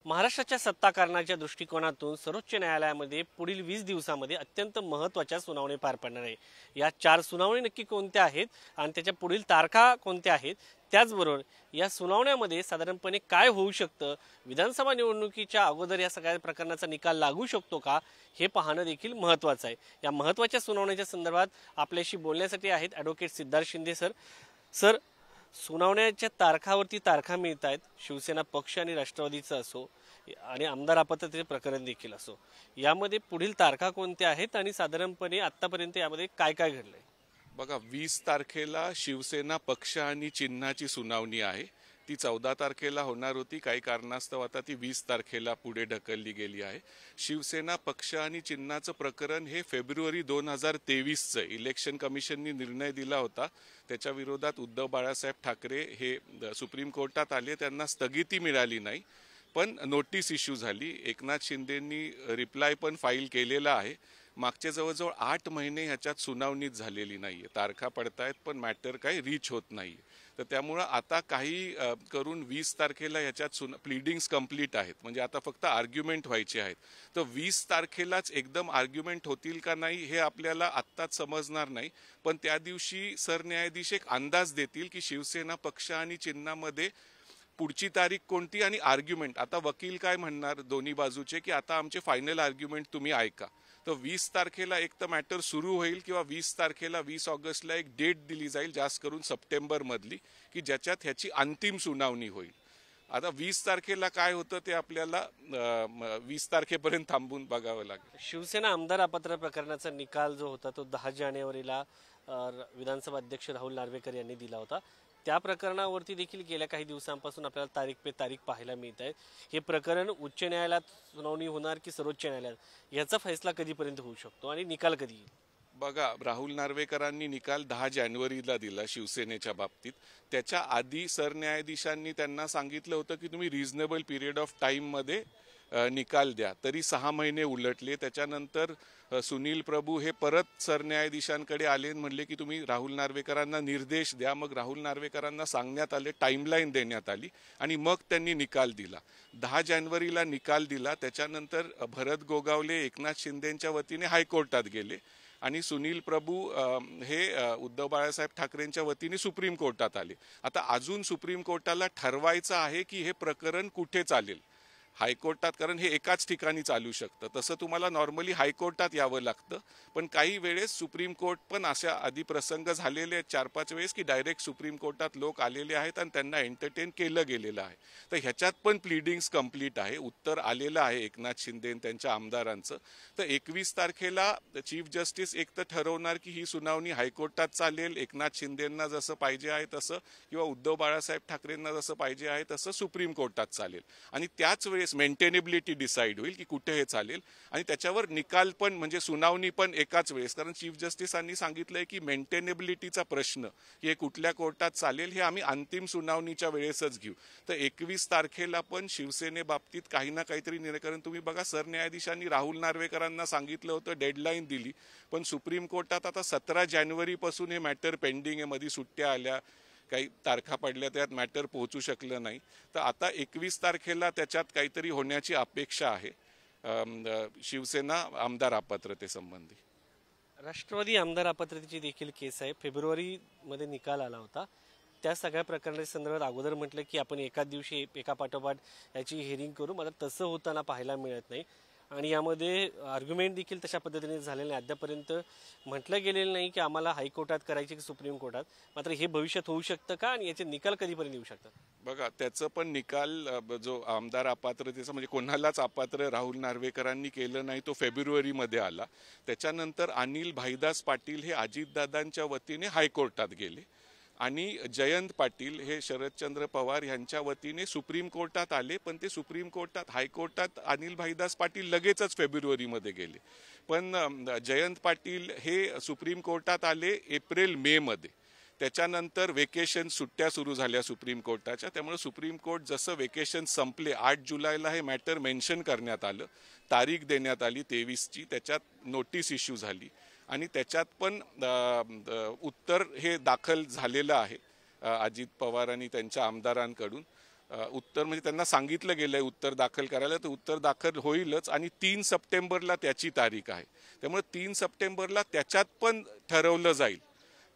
महाराष्ट्राच्या सत्ताकारणाच्या दृष्टिकोनातून सर्वोच्च न्यायालयामध्ये पुढील 20 दिवसांमध्ये अत्यंत महत्त्वाच्या सुनावणी पार पडणार आहे। या 4 सुनावणी नक्की कोणत्या आहेत आणि त्याच्या पुढील तारखा कोणत्या आहेत, त्याचबरोबर या सुनावण्यामध्ये साधारणपणे काय होऊ शकतं, विधानसभा निवडणुकीच्या अगोदर या सगळ्या प्रकरणाचा निकाल लागू शकतो का, हे पाहणं देखील महत्त्वाचं आहे। या महत्त्वाच्या सुनावणीच्या संदर्भात आपल्याशी बोलण्यासाठी आहेत ॲडव्होकेट सिद्धार्थ शिंदे सर। सुनावण्याच्या तारखावरती तारखा मिळत आहेत, शिवसेना पक्ष आणि राष्ट्रवादीचं असो आणि आमदार अपात्रतेचे प्रकरण देखील असो, यामध्ये पुढील तारखा कोणत्या आहेत आणि साधारणपणे आतापर्यंत यामध्ये काय काय घडलंय? बघा, 20 तारखेला शिवसेना पक्ष आणि चिन्हाची सुनावणी आहे। ती 14 तारखेला होणार होती, काही कारणास्तव आता ती 20 तारखेला पुढे ढकलली गेली आहे। शिवसेना पक्ष आणि चिन्हाचं प्रकरण हे फेब्रुवारी 2023चं इलेक्शन कमिशननी निर्णय दिला होता। त्याच्या विरोधात उद्धव बाळासाहेब ठाकरे हे सुप्रीम कोर्टात आले, त्यांना स्थगिती मिळाली नाही, पण नोटीस इश्यू झाली। एकनाथ शिंदेंनी रिप्लाय पण फाईल केलेला आहे। मागचे जवळजवळ 8 महिने ह्याच्यात सुनावणीच झालेली नाहीये, तारखा पडतायत पण मॅटर काही रीच होत नाही। तर त्यामुळे आता काही करून 20 तारखेला ह्याच्यात प्लीडिंग्स कंप्लीट आहेत, म्हणजे आता फक्त आर्ग्युमेंट व्हायचे आहेत। तर 20 तारखेलाच एकदम आर्ग्युमेंट होतील का नाही हे आपल्याला आत्ताच समजणार नाही, पण त्या दिवशी सरन्यायाधीश एक अंदाज देतील की शिवसेना पक्ष आणि चिन्हामध्ये पुढची तारीख कोणती आणि आर्ग्युमेंट। आता वकील काय म्हणणार दोन्ही बाजूचे की आता आमचे फायनल आर्ग्युमेंट तुम्ही ऐका। तर 20 तारखेला एक तर मॅटर सुरू होईल किंवा 20 तारखेला 20 ऑगस्टला एक डेट दिली जाईल, जास्त करून सप्टेंबर मधली, की ज्याच्यात ह्याची अंतिम सुनावणी होईल। आता 20 तारखेला काय होतं ते आपल्याला 20 तारखेपर्यंत थांबून बघावं लागेल। शिवसेना आमदार अपात्र प्रकरणाचा निकाल जो होता तो 10 जानेवारीला विधानसभा अध्यक्ष राहुल नार्वेकर यांनी दिला होता। त्या प्रकरणावरती देखील गेल्या काही दिवसांपासून आपल्याला तारीख पे तारीख पाहायला मिळत आहे। हे प्रकरण उच्च न्यायालयात सुनावणी होणार की सर्वोच्च न्यायालयात, याचा फैसला कधीपर्यंत होऊ शकतो आणि निकाल कधी येईल? बघा, राहुल नार्वेकरांनी निकाल 10 जानेवारीला दिला शिवसेनेच्या बाबतीत। त्याच्या आधी सरन्यायाधीशांनी त्यांना सांगितलं होतं की तुम्ही रिझनेबल पिरियड ऑफ टाइम मध्ये निकाल द्या, तरी 6 महिने उलटले। त्याच्यानंतर सुनील प्रभू हे परत सरन्यायाधीशांकडे आले आणि म्हणले की तुम्ही राहुल नार्वेकरांना निर्देश द्या। मग राहुल नार्वेकरांना सांगण्यात आले, टाइमलाईन देण्यात आली आणि मग त्यांनी निकाल दिला। 10 जानेवारीला निकाल दिला। त्याच्यानंतर भरत गोगावले एकनाथ शिंदेंच्या वतीने हायकोर्टात गेले आणि सुनील प्रभू हे उद्धव बाळासाहेब ठाकरेंच्या वतीने सुप्रीम कोर्टात आले। आता अजून सुप्रीम कोर्टाला ठरवायचं आहे की हे प्रकरण कुठे चालेल, हायकोर्टात, कारण हे एकाच ठिकाणी चालू शकतं। तसं तुम्हाला नॉर्मली हायकोर्टात यावं लागतं, पण काही वेळेस सुप्रीम कोर्ट पण अशा आधी प्रसंग झालेले आहेत 4-5 वेळेस की डायरेक्ट सुप्रीम कोर्टात लोक आलेले आहेत आणि त्यांना एंटरटेन केलं गेलेलं आहे। तर ह्याच्यात पण प्लीडिंग्स कंप्लीट आहे, उत्तर आलेलं आहे एकनाथ शिंदे त्यांच्या आमदारांचं। तर 21 तारखेला चीफ जस्टिस एक तर ठरवणार की ही सुनावणी हायकोर्टात चालेल, एकनाथ शिंदेंना जसं पाहिजे आहे तसं, किंवा उद्धव बाळासाहेब ठाकरेंना जसं पाहिजे आहे तसं सुप्रीम कोर्टात चालेल। आणि त्याच वेळेस मेंटेनेबिलिटी डिसाईड होईल की कुठे हे चालेल आणि त्याच्यावर निकाल पण, म्हणजे सुनावणी पण एकाच वेळेस। कारण चीफ जस्टिसांनी सांगितलंय की मेंटेनेबिलिटीचा प्रश्न की हे कुठल्या कोर्टात चालेल हे आम्ही अंतिम सुनावणीच्या वेळेसच घेऊ। तर 21 तारखेला पण शिवसेनेबाबतीत काही ना काहीतरी निराकरण। तुम्ही बघा, सरन्यायाधीशांनी राहुल नार्वेकरांना सांगितलं होतं, डेडलाईन दिली, पण सुप्रीम कोर्टात आता 17 जानेवारीपासून हे मॅटर पेंडिंग आहे। मध्ये सुट्ट्या आल्या, काही तारखा पडल्या, त्यात मॅटर पोहोचू शकलं नाही। तर आता 21 तारखेला त्याच्यात काहीतरी होण्याची अपेक्षा आहे शिवसेना आमदार अपात्रतेसंबंधी। राष्ट्रवादी आमदार अपात्रतेची देखील केस आहे, फेब्रुवारीमध्ये निकाल आला होता। त्या सगळ्या प्रकरणाच्या संदर्भात अगोदर म्हटलं की आपण एका दिवशी एका पाठोपाठ याची हिअरिंग करू, मात्र तसं होताना पाहायला मिळत नाही आणि यामध्ये आर्ग्युमेंट देखील तशा पद्धतीने झालेलं नाही। अद्यापर्यंत म्हटलं गेलेलं नाही की आम्हाला हायकोर्टात करायचे की सुप्रीम कोर्टात, मात्र हे भविष्यात होऊ शकतं का आणि याचे निकाल कधीपर्यंत येऊ शकतात? बघा, त्याचं पण निकाल जो आमदार अपात्रतेचा, म्हणजे कोणालाच अपात्र राहुल नार्वेकरांनी केलं नाही, तो फेब्रुवारीमध्ये आला। त्याच्यानंतर अनिल भाईदास पाटील हे अजितदादांच्या वतीने हायकोर्टात गेले आणि जयंत पाटील हे शरदचंद्र पवार यांच्या वतीने सुप्रीम कोर्टात आले, पण ते सुप्रीम कोर्टात, हायकोर्टात अनिल भाईदास पाटील लगेचच फेब्रुवारीमध्ये गेले, पण जयंत पाटील हे सुप्रीम कोर्टात आले एप्रिल-मे मध्ये। त्याच्यानंतर वेकेशन सुट्ट्या सुरू झाल्या सुप्रीम कोर्टाच्या, त्यामुळे सुप्रीम कोर्ट जसं वेकेशन संपले 8 जुलैला हे मॅटर मेन्शन करण्यात आलं, तारीख देण्यात आली 23ची, त्याच्यात नोटीस इश्यू झाली आणि त्याच्यात पण उत्तर हे दाखल झालेलं आहे अजित पवार आणि त्यांच्या आमदारांकडून। उत्तर म्हणजे त्यांना सांगितलं गेलंय उत्तर दाखल करायला, तर उत्तर दाखल होईलच आणि 3 सप्टेंबरला त्याची तारीख आहे. त्यामुळे 3 सप्टेंबरला त्याच्यात पण ठरवलं जाईल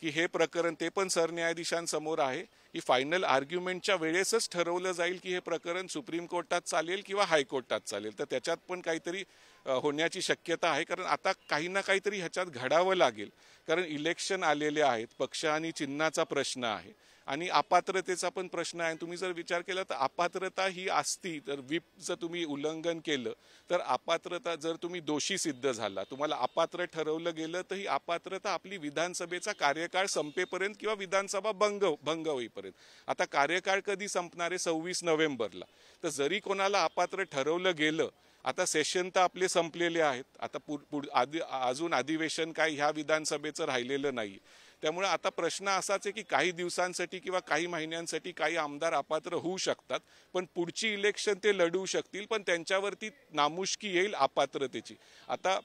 की हे प्रकरण, ते पण सरन्यायाधीशांसमोर आहे की फायनल आर्ग्युमेंटच्या वेळेसच ठरवलं जाईल की हे प्रकरण सुप्रीम कोर्टात चालेल किंवा हायकोर्टात चालेल. तर त्याच्यात पण काहीतरी होण्याची शक्यता आहे, कारण आता काही ना काहीतरी ह्याच्यात घडावं लागेल. कारण इलेक्शन आलेले आहेत, पक्ष आणि चिन्हाचा प्रश्न आहे आणि अपात्रतेचा पण प्रश्न आहे. तुम्ही जर विचार केला तर अपात्रता ही असती तर व्हीपचं तुम्ही उल्लंघन केलं तर अपात्रता, जर तुम्ही दोषी सिद्ध झाला, तुम्हाला अपात्र ठरवलं गेलं, तर ही अपात्रता आपली विधानसभेचा कार्यकाळ संपेपर्यंत किंवा विधानसभा भंग होईपर्यंत. आता कार्यकाळ कधी संपणार आहे? 26 नोव्हेंबरला. तर जरी कोणाला अपात्र ठरवलं गेलं, आता सेशन तर आपले संपलेले आहेत, आता अजून अधिवेशन काय ह्या विधानसभेचं राहिलेलं नाही. त्यामुळे आता प्रश्न असाच आहे की काही दिवसांसाठी किंवा काही महिन्यांसाठी काही आमदार अपात्र होऊ शकतात, पण पुढची इलेक्शन ते लढवू शकतील, पण त्यांच्यावरती नामुष्की येईल अपात्रतेची. आता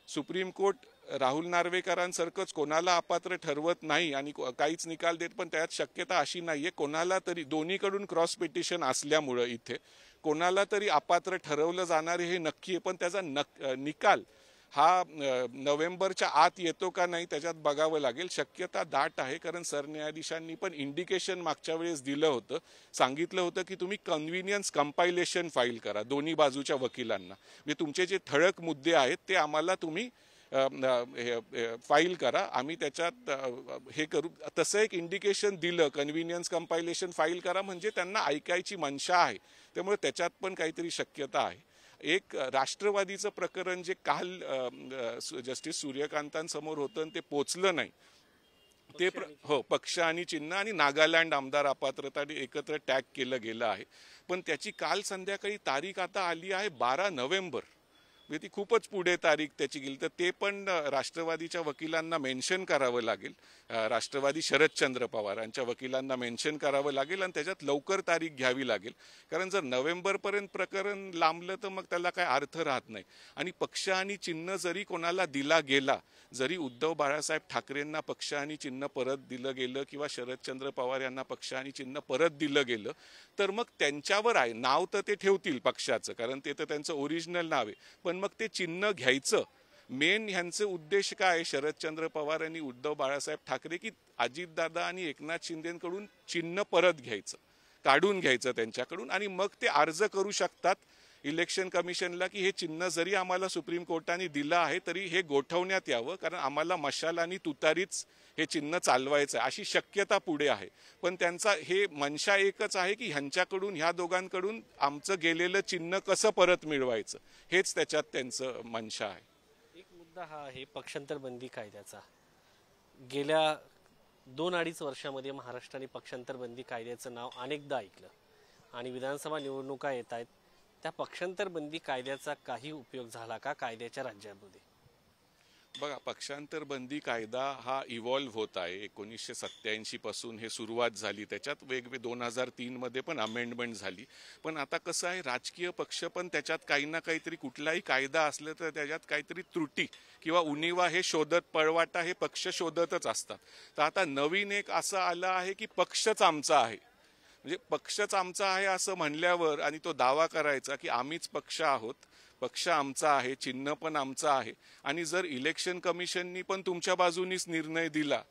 सुप्रीम कोर्ट राहुल नार्वेकरांसारखंच कोणाला अपात्र ठरवत नाही आणि काहीच निकाल देत, पण त्यात शक्यता अशी नाहीये कोणाला तरी, दोन्हीकडून क्रॉस पिटिशन असल्यामुळं इथे कोणाला तरी अपात्र ठरवलं जाणार हे नक्की आहे. पण त्याचा निकाल हा नोव्हेंबरच्या आत येतो का नाही त्याच्यात बघावं लागेल. शक्यता दाट आहे, कारण सरन्यायाधीशांनी पण इंडिकेशन मागच्या वेळेस दिलं होतं, सांगितलं होतं की तुम्ही कन्व्हिनियन्स कंपायलेशन फाईल करा दोन्ही बाजूच्या वकिलांना, म्हणजे तुमचे जे ठळक मुद्दे आहेत ते आम्हाला तुम्ही फाईल करा, आम्ही त्याच्यात हे करू. तसं एक इंडिकेशन दिलं, कन्व्हिनियन्स कंपायलेशन फाईल करा, म्हणजे त्यांना ऐकायची मनशा आहे. त्यामुळे त्याच्यात पण काहीतरी शक्यता आहे. एक राष्ट्रवादीचं प्रकरण जे काल जस्टिस सूर्यकांतांसमोर होतं आणि ते पोचलं नाही, ते पक्ष आणि चिन्ह आणि नागालँड आमदार अपात्रता एकत्र टॅग केलं गेलं आहे. पण त्याची काल संध्याकाळी तारीख आता आली आहे 12 नोव्हेंबर, म्हणजे ती खूपच पुढे तारीख त्याची गेली. तर ते पण राष्ट्रवादीच्या वकिलांना मेन्शन करावं लागेल, राष्ट्रवादी शरदचंद्र पवार यांच्या वकिलांना मेन्शन करावं लागेल आणि त्याच्यात लवकर तारीख घ्यावी लागेल. कारण जर नोव्हेंबरपर्यंत प्रकरण लांबलं तर मग त्याला काय अर्थ राहत नाही. आणि पक्ष आणि चिन्ह जरी कोणाला दिला गेला, जरी उद्धव बाळासाहेब ठाकरेंना पक्ष आणि चिन्ह परत दिलं गेलं किंवा शरदचंद्र पवार यांना पक्ष आणि चिन्ह परत दिलं गेलं, तर मग त्यांच्यावर आहे, नाव तर ते ठेवतील पक्षाचं, कारण ते तर त्यांचं ओरिजिनल नाव आहे, पण मग ते चिन्ह घ्यायचं मेन ह्यांचे उद्देश काय? शरदचंद्र पवार आणि उद्धव बाळासाहेब ठाकरे की अजितदादा आणि एकनाथ शिंदेकडून चिन्ह परत घ्यायचं, काढून घ्यायचं त्यांच्याकडून, आणि मग ते अर्ज करू शकतात इलेक्शन कमिशनला की हे चिन्ह जरी आम्हाला सुप्रीम कोर्टाने दिलं आहे तरी हे गोठवण्यात यावं, कारण आम्हाला मशाल आणि तुतारीच हे चिन्ह चालवायचं आहे, अशी शक्यता पुढे आहे. पण त्यांचा हे मनशा एकच आहे की ह्यांच्याकडून, ह्या दोघांकडून आमचं गेलेलं चिन्ह कसं परत मिळवायचं, हेच त्याच्यात त्यांचं मनशा आहे. एक मुद्दा हा आहे पक्षांतर बंदी कायद्याचा. गेल्या 2-2.5 वर्षामध्ये महाराष्ट्राने पक्षांतर बंदी कायद्याचं नाव अनेकदा ऐकलं आणि विधानसभा निवडणुका येत आहेत, त्या पक्षांतर बंदी कायद्याचा काही उपयोग झाला का कायद्याच्या राज्यामध्ये? बघा, पक्षांतर बंदी कायदा हा इव्हॉल्व्ह होत आहे. 1987 पासून हे सुरुवात झाली, त्याच्यात वेगवेगळे 2003 मध्ये पण अमेंडमेंट झाली. पण आता कसं आहे, राजकीय पक्ष पण त्याच्यात काही ना काहीतरी, कुठलाही कायदा असलं तर त्याच्यात काहीतरी त्रुटी किंवा उणिवा हे शोधत, पळवाटा हे पक्ष शोधतच असतात. तर आता नवीन एक असं आलं आहे की पक्षच आमचा आहे, म्हणजे पक्षच आमचा आहे असं म्हणल्यावर आणि तो दावा करायचा की आम्हीच पक्ष आहोत, पक्ष आमचा आहे, चिन्ह पण आमचं आहे, आणि जर इलेक्शन कमिशननी पण तुमच्या बाजूनीच निर्णय दिला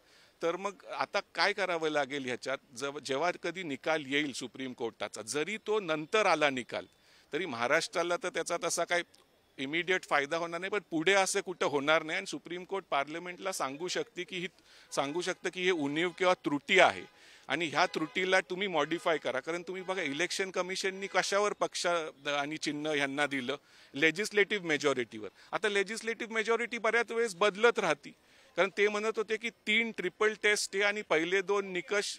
तर मग आता काय करावं लागेल ह्याच्यात? जेव्हा कधी निकाल येईल सुप्रीम कोर्टाचा, जरी तो नंतर आला निकाल, तरी महाराष्ट्राला तर त्याचा तसा काय इमिडिएट फायदा होणार नाही, पण पुढे असं कुठं होणार नाही आणि सुप्रीम कोर्ट पार्लमेंटला सांगू शकतं की हे उणीव किंवा त्रुटी आहे आणि ह्या त्रुटीला तुम्ही मॉडिफाय करा. कारण तुम्ही बघा, इलेक्शन कमिशननी कशावर पक्ष आणि चिन्ह यांना दिलं? लेजिस्लेटिव्ह मेजॉरिटीवर. आता लेजिस्लेटिव्ह मेजॉरिटी बऱ्याच वेळेस बदलत राहती, कारण ते म्हणत होते की 3 ट्रिपल टेस्ट हे आणि पहिले 2 निकष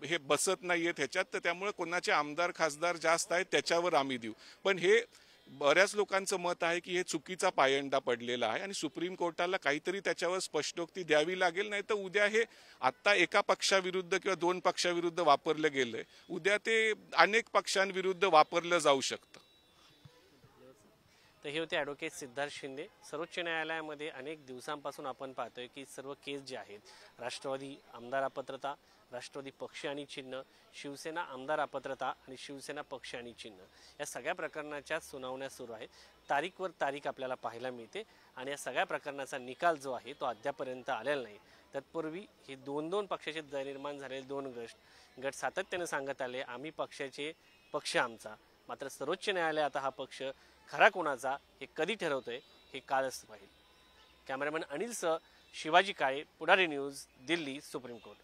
हे बसत नाहीयेत ह्याच्यात, तर त्यामुळे कोणाचे आमदार खासदार जास्त आहेत त्याच्यावर आम्ही देऊ. पण हे बऱ्याच लोकांचं मत आहे की हे चुकीचा पायंडा पडलेला आहे आणि सुप्रीम कोर्टाला काहीतरी त्याच्यावर स्पष्टोक्ती द्यावी लागेल. नाही तर उद्या हे आत्ता एका पक्षाविरुद्ध किंवा 2 पक्षाविरुद्ध वापरलं गेलंय, उद्या ते अनेक पक्षांविरुद्ध वापरलं जाऊ शकतं. तर हे होते ॲडव्होकेट सिद्धार्थ शिंदे. सर्वोच्च न्यायालयामध्ये अनेक दिवसांपासून आपण पाहतोय की सर्व केस जे आहेत राष्ट्रवादी आमदार अपात्रता, राष्ट्रवादी पक्ष आणि चिन्ह, शिवसेना आमदार अपात्रता आणि शिवसेना पक्ष आणि चिन्ह या सगळ्या प्रकरणाच्या सुनावण्या सुरू आहेत. तारीखवर तारीख आपल्याला पाहायला मिळते आणि या सगळ्या प्रकरणाचा निकाल जो आहे तो अद्यापर्यंत आलेला नाही. तत्पूर्वी हे दोन पक्षाचे निर्माण झालेले दोन गट सातत्याने सांगत आले आम्ही पक्ष आमचा. मात्र सर्वोच्च न्यायालय आता हा पक्ष खरा कोणाचा हे कधी ठरवतोय हे कालच पाहिजे. कॅमेरामॅन अनिलसह शिवाजी काळे, पुढारी न्यूज, दिल्ली, सुप्रीम कोर्ट.